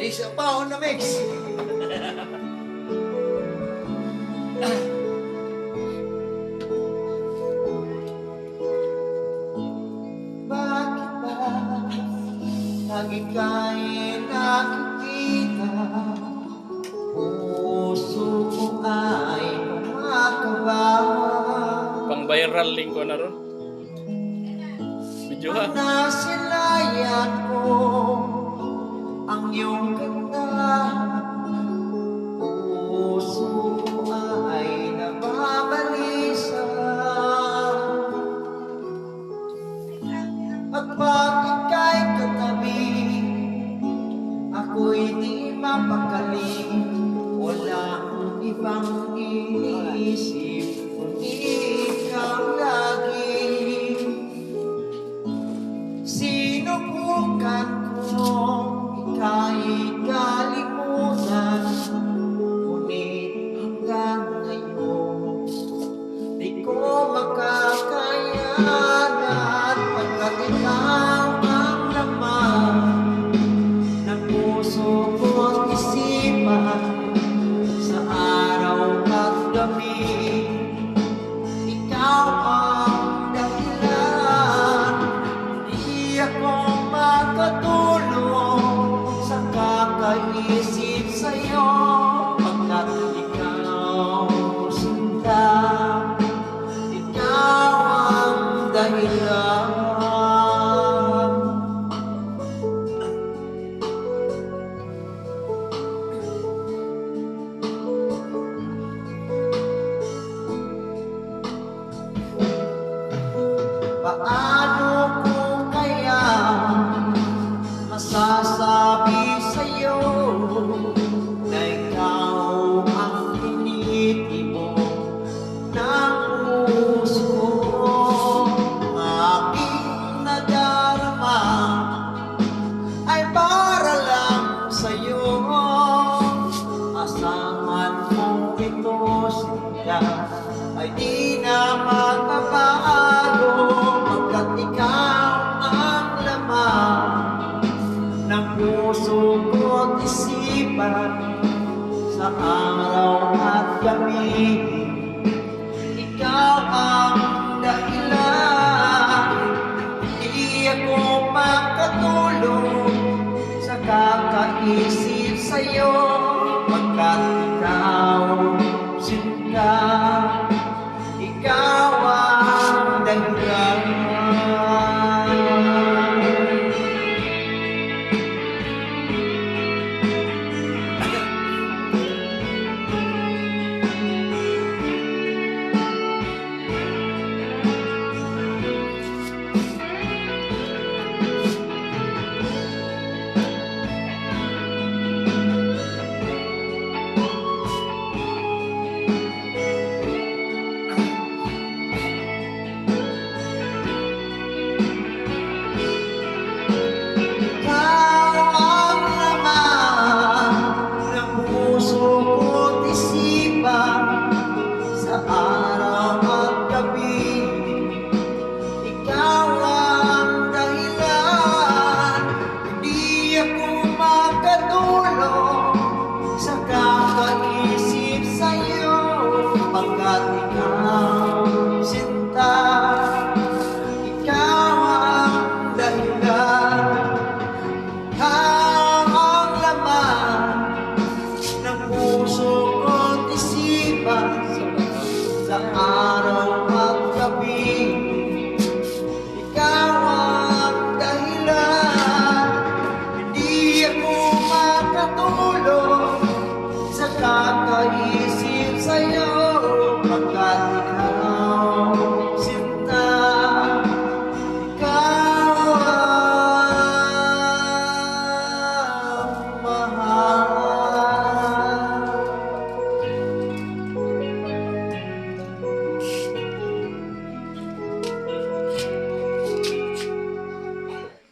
Isa pa on na mix. Bakit ba lagi kayo nakikita? Puso ko ay kumakabawa. Pang viral link ko na ron. Video ha. Nasilayan ko ang iyong ganda. Puso ko ay nababalisa. At bakit kay katabi ako'y di mapakali. Wala akong ibang iniisip kundi ikaw lagi. Sinubukan ko ika'y kalimutan, ngunit hanggang ngayon di ko makakayanan. Pagkat ikaw ang laman ng puso ko't isipan, sa araw at gabi ikaw ang dahilan. Di ako makatulog sa kakaisip sa'yo, pagkat ikaw sinta, ikaw ang dahilan. Paano ko kaya masasabi sa'yo na ikaw ang tinitibok ng puso ko? Ang aking nadarama ay para lang sa'yo. Asahan mo ito siya ay di na magbabago, pagkat ikaw ang laman ng puso ko't isipan, sa araw at gabi ikaw ang dahilan. Di ako makatulog sa kakaisip sa'yo, pagkat ikaw sinta, ikaw ang dahilan. Sa araw at gabi ikaw ang dahilan. Hindi ako makatulog sa kakaisip sa'yo, pagkat ikaw sinta, ikaw ang dahilan. Ikaw ang laman ng puso ko't isipan, sa araw at gabi ikaw ang dahilan. Hindi ako makatulog